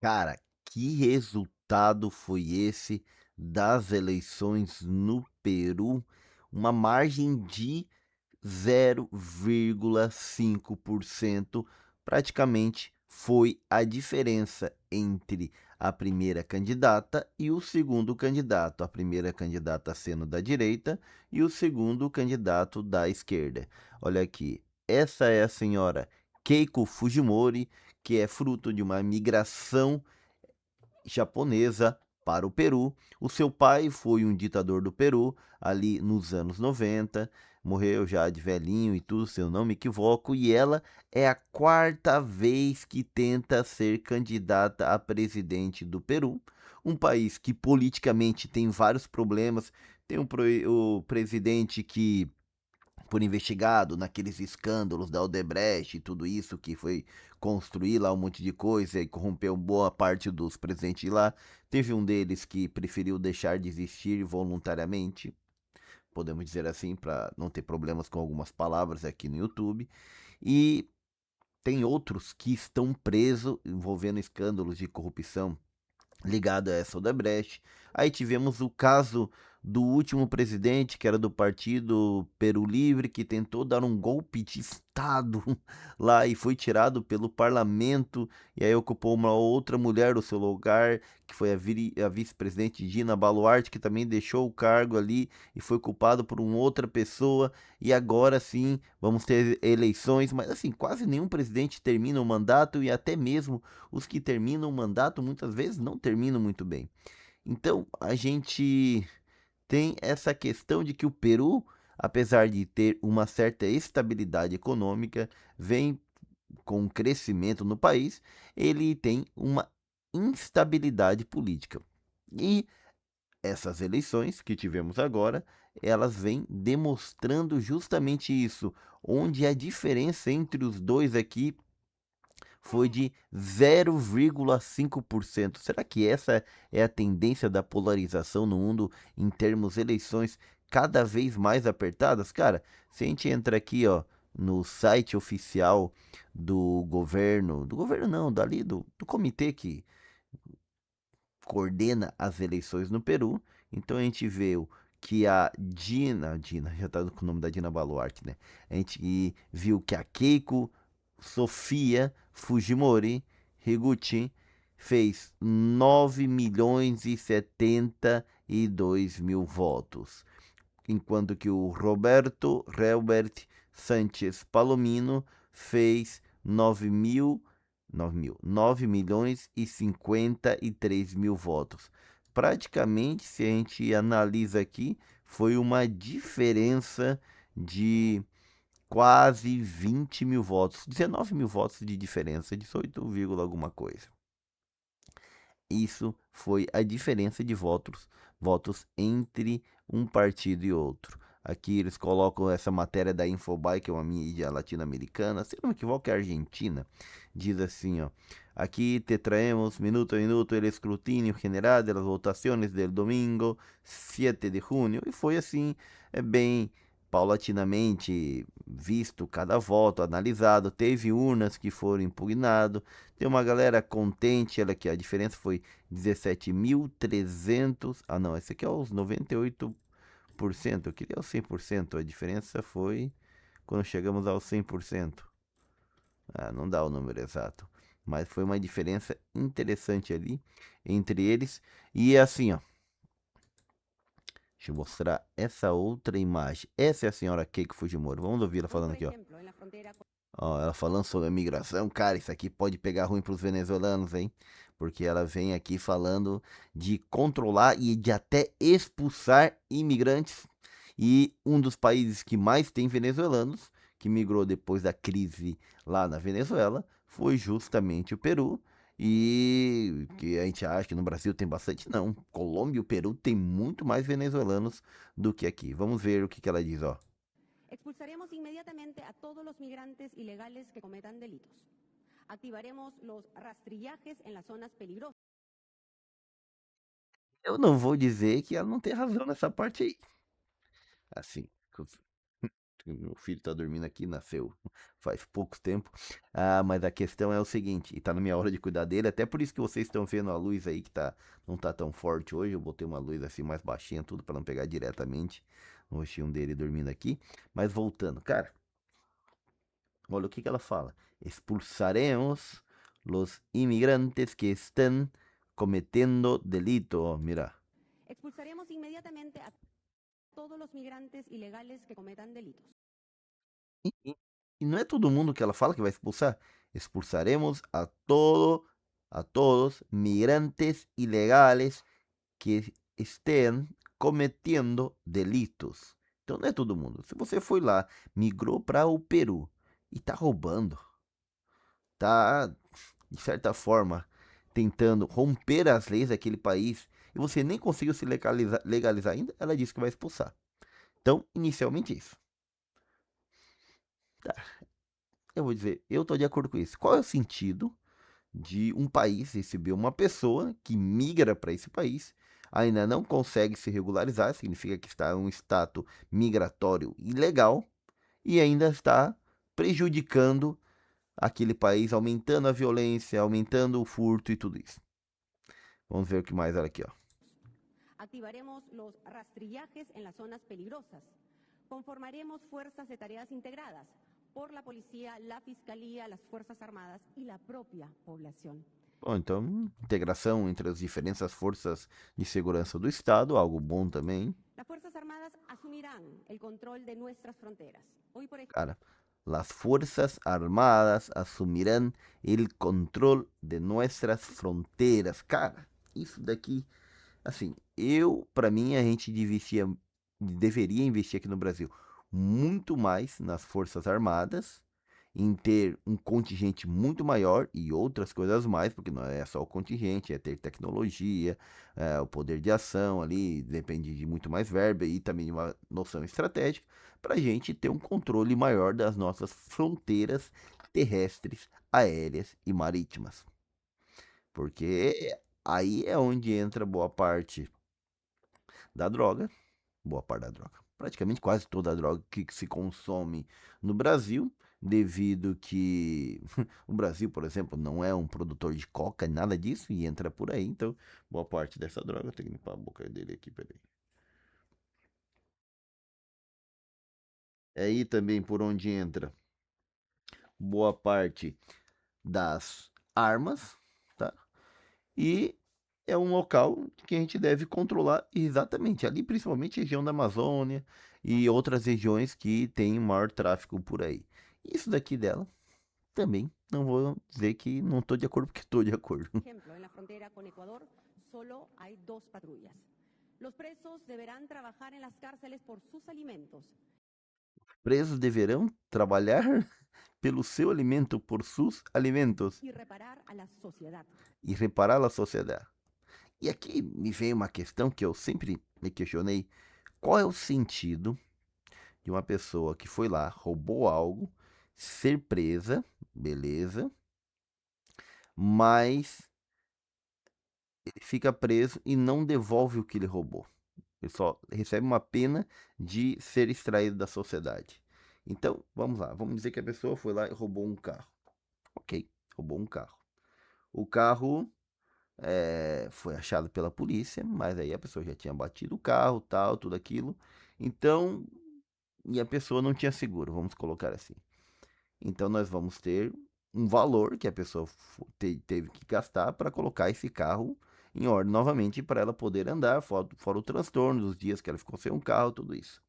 Cara, que resultado foi esse das eleições no Peru? Uma margem de 0,5% praticamente foi a diferença entre a primeira candidata e o segundo candidato. A primeira candidata sendo da direita e o segundo candidato da esquerda. Olha aqui, essa é a senhora Keiko Fujimori, que é fruto de uma migração japonesa para o Peru. O seu pai foi um ditador do Peru ali nos anos 90, morreu já de velhinho e tudo, se eu não me equivoco, e ela é a quarta vez que tenta ser candidata a presidente do Peru, um país que politicamente tem vários problemas. Tem o presidente que por investigado naqueles escândalos da Odebrecht e tudo isso que foi construir lá um monte de coisa e corrompeu boa parte dos presentes lá. Teve um deles que preferiu deixar de existir voluntariamente, podemos dizer assim, para não ter problemas com algumas palavras aqui no YouTube. E tem outros que estão presos envolvendo escândalos de corrupção ligado a essa Odebrecht. Aí tivemos o caso do último presidente, que era do partido Peru Livre, que tentou dar um golpe de Estado lá e foi tirado pelo parlamento, e aí ocupou uma outra mulher o seu lugar, que foi a vice-presidente Dina Baluarte, que também deixou o cargo ali e foi culpado por uma outra pessoa, e agora sim vamos ter eleições, mas assim, quase nenhum presidente termina o mandato, e até mesmo os que terminam o mandato muitas vezes não terminam muito bem. Então, a gente tem essa questão de que o Peru, apesar de ter uma certa estabilidade econômica, vem com um crescimento no país, ele tem uma instabilidade política. E essas eleições que tivemos agora, elas vêm demonstrando justamente isso, onde a diferença entre os dois aqui foi de 0,5%. Será que essa é a tendência da polarização no mundo em termos eleições cada vez mais apertadas? Cara, se a gente entra aqui, ó, no site oficial do governo não, dali do comitê que coordena as eleições no Peru, então a gente vê que Dina, já tá com o nome da Dina Baluarte, né? A gente viu que a Keiko Sofia Fujimori Higuchi fez 9.072.000 votos, enquanto que o Roberto Reubert Sanchez Palomino fez 9.053.000 votos. Praticamente, se a gente analisa aqui, foi uma diferença de quase 20.000 votos, 19.000 votos de diferença, 18, alguma coisa. Isso foi a diferença de votos entre um partido e outro. Aqui eles colocam essa matéria da Infobae, que é uma mídia latino-americana, se não me equivoco é argentina, diz assim, ó, aqui te traemos minuto a minuto el escrutinio general de las votaciones del domingo 7 de junio, e foi assim, é bem paulatinamente visto cada voto, analisado, teve urnas que foram impugnadas, tem uma galera contente, olha aqui, a diferença foi 17.300. Ah, não, esse aqui é os 98%. Eu queria os 100%. A diferença foi quando chegamos aos 100%. Ah, não dá o número exato. Mas foi uma diferença interessante ali entre eles. E é assim, ó. Deixa eu mostrar essa outra imagem. Essa é a senhora Keiko Fujimori. Vamos ouvir ela falando aqui, ó. Ó, ela falando sobre a migração, cara, isso aqui pode pegar ruim para os venezuelanos, hein? Porque ela vem aqui falando de controlar e de até expulsar imigrantes. E um dos países que mais tem venezuelanos, que migrou depois da crise lá na Venezuela, foi justamente o Peru. E que a gente acha que no Brasil tem bastante, não. Colômbia e o Peru tem muito mais venezuelanos do que aqui. Vamos ver o que ela diz, ó. Expulsaremos inmediatamente a todos los migrantes ilegales que cometan delitos. Activaremos los rastrillajes en las zonas peligrosas. Eu não vou dizer que ela não tem razão nessa parte aí. Assim, Meu filho tá dormindo aqui, nasceu faz pouco tempo. Mas a questão é o seguinte, e tá na minha hora de cuidar dele, até por isso que vocês estão vendo a luz aí que não tá tão forte hoje. Eu botei uma luz assim mais baixinha, tudo para não pegar diretamente no rostinho dele dormindo aqui. Mas voltando, cara, olha o que ela fala. Expulsaremos los inmigrantes que estén cometendo delito. Mira. Expulsaremos inmediatamente a todos los migrantes ilegales que cometan delitos. E não é todo mundo que ela fala que vai expulsar. Expulsaremos a todos migrantes ilegales que estén cometendo delitos. Então não é todo mundo. Se você foi lá, migrou para o Peru e tá roubando, tá de certa forma tentando romper as leis daquele país e você nem conseguiu se legalizar ainda, ela disse que vai expulsar. Então, inicialmente isso. Tá, eu vou dizer, eu tô de acordo com isso. Qual é o sentido de um país receber uma pessoa que migra para esse país, ainda não consegue se regularizar, significa que está em um status migratório ilegal e ainda está prejudicando aquele país, aumentando a violência, aumentando o furto e tudo isso. Vamos ver o que mais olha aqui, ó. Activaremos los rastrillajes en las zonas peligrosas. Conformaremos fuerzas de tareas integradas por la policía, la fiscalía, las Fuerzas Armadas y la propia población. Bom, então, integração entre as diferentes forças de segurança do Estado, algo bom também. Las Fuerzas Armadas asumirán el control de nuestras fronteras. Hoy, por ejemplo, Cara, las Fuerzas Armadas assumirão o controle de nossas fronteiras. Cara, isso daqui, assim, para mim, a gente deveria investir aqui no Brasil muito mais nas Forças Armadas, em ter um contingente muito maior e outras coisas mais, porque não é só o contingente, é ter tecnologia, o poder de ação ali, depende de muito mais verba e também de uma noção estratégica, para a gente ter um controle maior das nossas fronteiras terrestres, aéreas e marítimas. Porque aí é onde entra da droga, boa parte da droga, praticamente quase toda a droga que se consome no Brasil, devido que o Brasil, por exemplo, não é um produtor de coca, nada disso, e entra por aí, então boa parte dessa droga, eu tenho que limpar a boca dele aqui, peraí. É aí também por onde entra boa parte das armas, tá? E é um local que a gente deve controlar exatamente ali, principalmente a região da Amazônia e outras regiões que tem maior tráfego por aí. Isso daqui dela também não vou dizer que não estou de acordo, porque estou de acordo. en la frontera con Ecuador solo hay 2 patrullas. Los presos deberán trabajar en las cárceles por sus alimentos. Presos deverão trabalhar pelo seu alimento, por seus alimentos, Y reparar a la sociedad. e reparar a sociedade. E aqui me veio uma questão que eu sempre me questionei: qual é o sentido de uma pessoa que foi lá, roubou algo, ser presa, beleza, mas ele fica preso e não devolve o que ele roubou. Ele só recebe uma pena de ser extraído da sociedade. Então, vamos lá. Vamos dizer que a pessoa foi lá e roubou um carro. Ok, roubou um carro. O carro foi achado pela polícia, mas aí a pessoa já tinha batido o carro, tal, tudo aquilo. Então, e a pessoa não tinha seguro, vamos colocar assim. Então, nós vamos ter um valor que a pessoa teve que gastar para colocar esse carro em ordem novamente para ela poder andar, fora o transtorno dos dias que ela ficou sem um carro, tudo isso.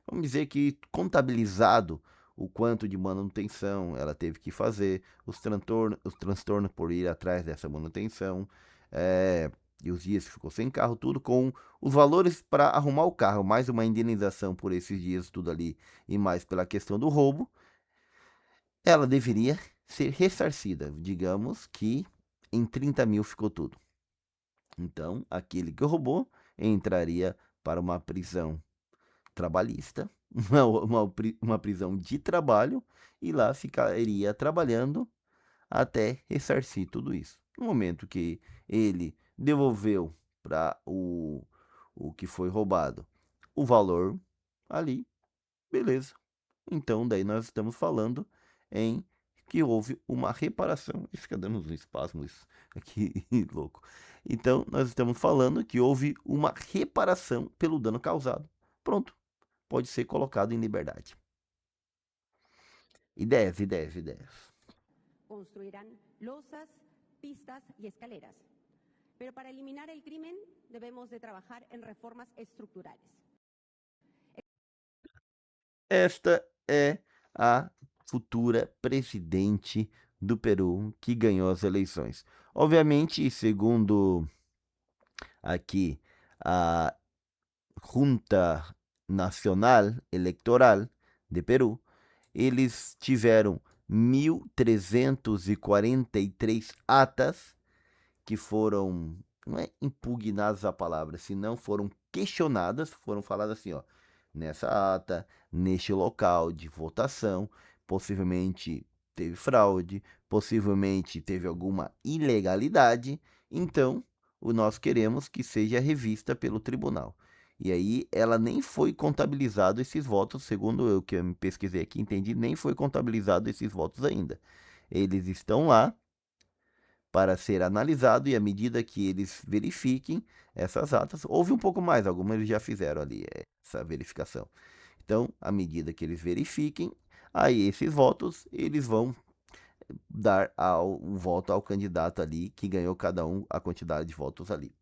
Vamos dizer que contabilizado o quanto de manutenção ela teve que fazer, os transtornos por ir atrás dessa manutenção, e os dias que ficou sem carro, tudo com os valores para arrumar o carro, mais uma indenização por esses dias, tudo ali, e mais pela questão do roubo, ela deveria ser ressarcida. Digamos que em 30 mil ficou tudo. Então, aquele que roubou entraria para uma prisão trabalhista, uma prisão de trabalho, e lá ficaria trabalhando até ressarcir tudo isso. No momento que ele devolveu para o que foi roubado o valor ali, beleza. Então, daí nós estamos falando em que houve uma reparação. Isso fica dando uns espasmos aqui, louco. Então, nós estamos falando que houve uma reparação pelo dano causado. Pronto, pode ser colocado em liberdade. Ideias, ideias, ideias. Construirán losas, pistas y escaleras. Pero para eliminar el crimen debemos de trabajar en reformas estructurales. Esta é a futura presidente do Peru que ganhou as eleições. Obviamente, segundo aqui a Junta Nacional Eleitoral de Peru, eles tiveram 1.343 atas que foram, não é impugnadas a palavra, senão foram questionadas, foram faladas assim, ó, nessa ata, neste local de votação, possivelmente teve fraude, possivelmente teve alguma ilegalidade, então nós queremos que seja revista pelo tribunal. E aí ela nem foi contabilizado esses votos, segundo eu que eu pesquisei aqui, entendi, nem foi contabilizado esses votos ainda. Eles estão lá para ser analisado e à medida que eles verifiquem essas atas, houve um pouco mais, algumas eles já fizeram ali essa verificação. Então, à medida que eles verifiquem, aí esses votos, eles vão dar um voto ao candidato ali que ganhou cada um a quantidade de votos ali.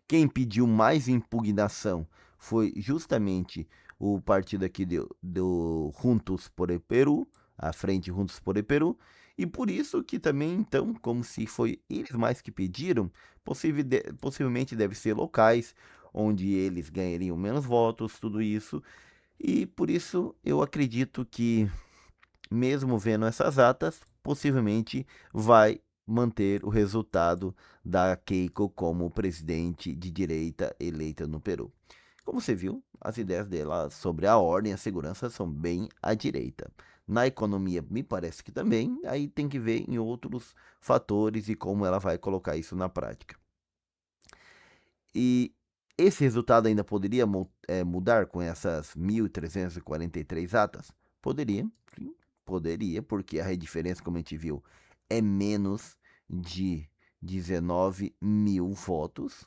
Quem pediu mais impugnação foi justamente o partido aqui do Juntos por el Peru, a frente Juntos por el Peru, e por isso que também, então, como se foi eles mais que pediram, possivelmente deve ser locais onde eles ganhariam menos votos, tudo isso, e por isso eu acredito que, mesmo vendo essas atas, possivelmente vai manter o resultado da Keiko como presidente de direita eleita no Peru. Como você viu, as ideias dela sobre a ordem e a segurança são bem à direita. Na economia, me parece que também, aí tem que ver em outros fatores e como ela vai colocar isso na prática. E esse resultado ainda poderia mudar com essas 1.343 atas? Poderia, sim, poderia, porque a diferença, como a gente viu, é menos de 19 mil votos,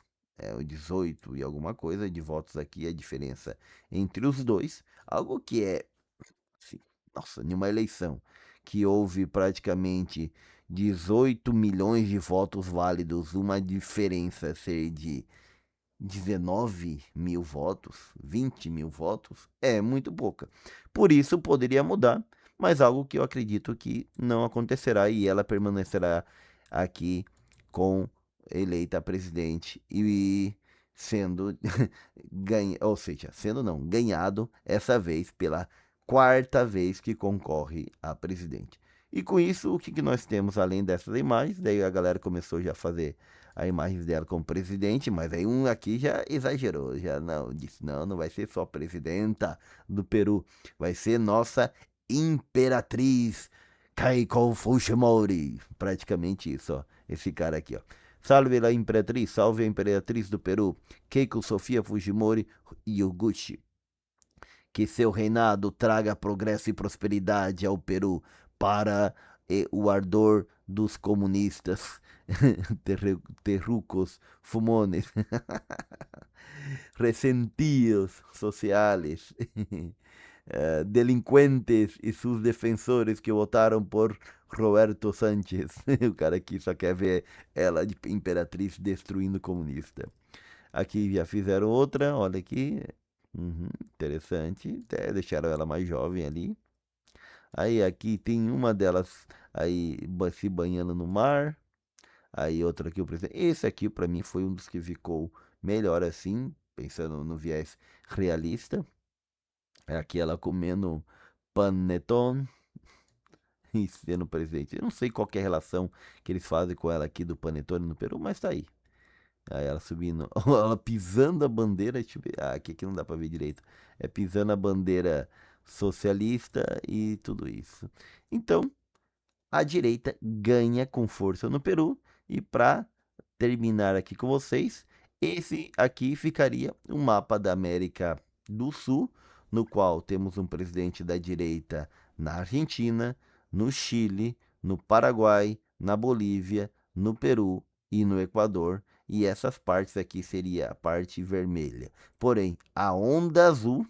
o 18 e alguma coisa de votos aqui, a diferença entre os dois, algo que é, assim, nossa, em uma eleição que houve praticamente 18 milhões de votos válidos, uma diferença ser de 19 mil votos, 20 mil votos, é muito pouca. Por isso poderia mudar, mas algo que eu acredito que não acontecerá e ela permanecerá aqui com eleita presidente e sendo ganha, ou seja, sendo não, ganhado essa vez pela quarta vez que concorre a presidente. E com isso, o que, que nós temos além dessas imagens? Daí a galera começou já a fazer a imagem dela como presidente, mas aí um aqui já exagerou, já não, disse, não, não vai ser só presidenta do Peru, vai ser nossa imperatriz Keiko Fujimori, praticamente isso, ó, esse cara aqui, ó. Salve a imperatriz, salve a imperatriz do Peru, Keiko Sofia Fujimori Yoguchi. Que seu reinado traga progresso e prosperidade ao Peru para o ardor dos comunistas, terrucos, fumones, resentidos sociales, delinquentes e seus defensores que votaram por Roberto Sánchez. O cara aqui só quer ver ela de imperatriz destruindo comunista. Aqui já fizeram outra, olha aqui. Uhum, interessante. Até deixaram ela mais jovem ali. Aí aqui tem uma delas aí se banhando no mar. Aí outra aqui o presidente. Esse aqui para mim foi um dos que ficou melhor assim, pensando no viés realista. É aqui ela comendo panetone e sendo presidente. Eu não sei qual que é a relação que eles fazem com ela aqui do panetone no Peru, mas tá aí. Aí ela subindo, ela pisando a bandeira, deixa eu ver, aqui não dá pra ver direito. É pisando a bandeira socialista e tudo isso. Então, a direita ganha com força no Peru. E para terminar aqui com vocês, esse aqui ficaria o mapa da América do Sul no qual temos um presidente da direita na Argentina, no Chile, no Paraguai, na Bolívia, no Peru e no Equador. E essas partes aqui seria a parte vermelha. Porém, a onda azul,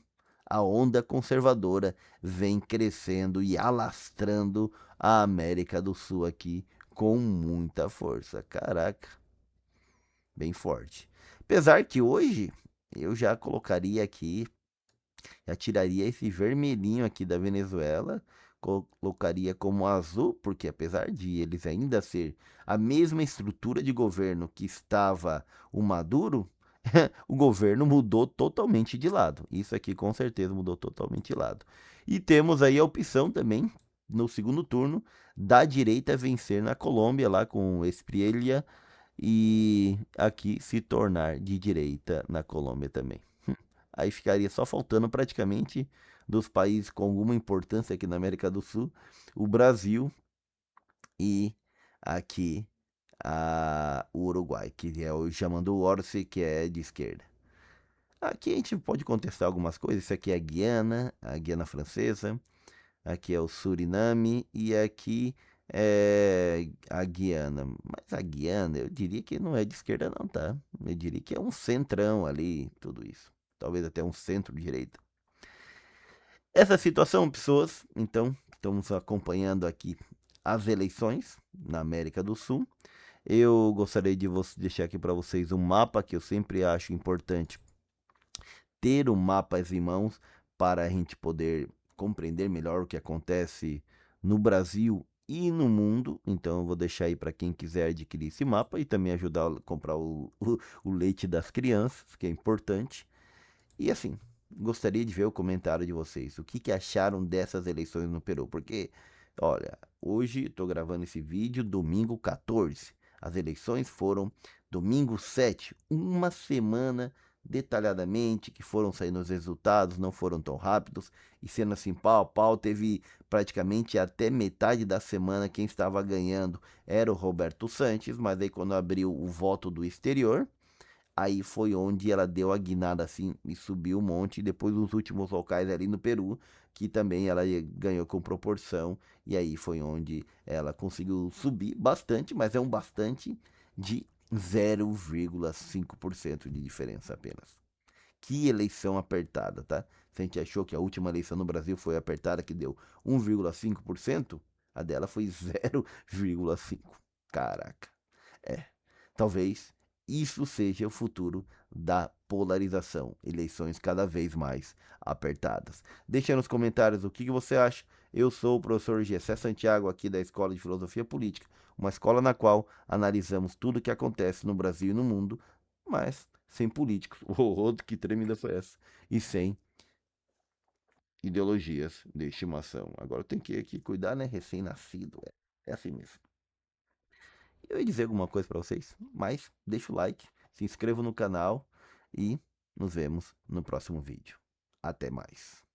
a onda conservadora, vem crescendo e alastrando a América do Sul aqui com muita força. Caraca, bem forte. Apesar que hoje eu já colocaria aqui, já tiraria esse vermelhinho aqui da Venezuela, colocaria como azul, porque apesar de eles ainda ser a mesma estrutura de governo que estava o Maduro, o governo mudou totalmente de lado. Isso aqui com certeza mudou totalmente de lado. E temos aí a opção também, no segundo turno, da direita vencer na Colômbia, lá com Espriella, e aqui se tornar de direita na Colômbia também. Aí ficaria só faltando praticamente dos países com alguma importância aqui na América do Sul, o Brasil e aqui o Uruguai, que é o chamando o Orsi, que é de esquerda. Aqui a gente pode contestar algumas coisas. Isso aqui é a Guiana Francesa. Aqui é o Suriname e aqui é a Guiana. Mas a Guiana, eu diria que não é de esquerda não, tá? Eu diria que é um centrão ali, tudo isso. Talvez até um centro-direita. Essa situação, pessoas, então, estamos acompanhando aqui as eleições na América do Sul. Eu gostaria de deixar aqui para vocês um mapa que eu sempre acho importante ter um mapa em mãos para a gente poder compreender melhor o que acontece no Brasil e no mundo. Então eu vou deixar aí para quem quiser adquirir esse mapa e também ajudar a comprar o leite das crianças, que é importante. E assim, gostaria de ver o comentário de vocês. O que acharam dessas eleições no Peru? Porque, olha, hoje estou gravando esse vídeo domingo 14. As eleições foram domingo 7, uma semana detalhadamente que foram saindo os resultados, não foram tão rápidos. E sendo assim, pau a pau, teve praticamente até metade da semana quem estava ganhando era o Roberto Sanches, mas aí quando abriu o voto do exterior, aí foi onde ela deu a guinada assim e subiu um monte. E depois os últimos locais ali no Peru, que também ela ganhou com proporção. E aí foi onde ela conseguiu subir bastante, mas é um bastante de 0,5% de diferença apenas. Que eleição apertada, tá? Se a gente achou que a última eleição no Brasil foi apertada, que deu 1,5%, a dela foi 0,5%. Caraca. É, talvez isso seja o futuro da polarização. Eleições cada vez mais apertadas. Deixa aí nos comentários o que você acha. Eu sou o professor Gessé Santiago, aqui da Escola de Filosofia Política, uma escola na qual analisamos tudo o que acontece no Brasil e no mundo, mas sem políticos. Outro que tremenda foi essa. E sem ideologias de estimação. Agora tem que aqui cuidar, né? Recém-nascido. É assim mesmo. Eu ia dizer alguma coisa para vocês, mas deixa o like, se inscreva no canal e nos vemos no próximo vídeo. Até mais.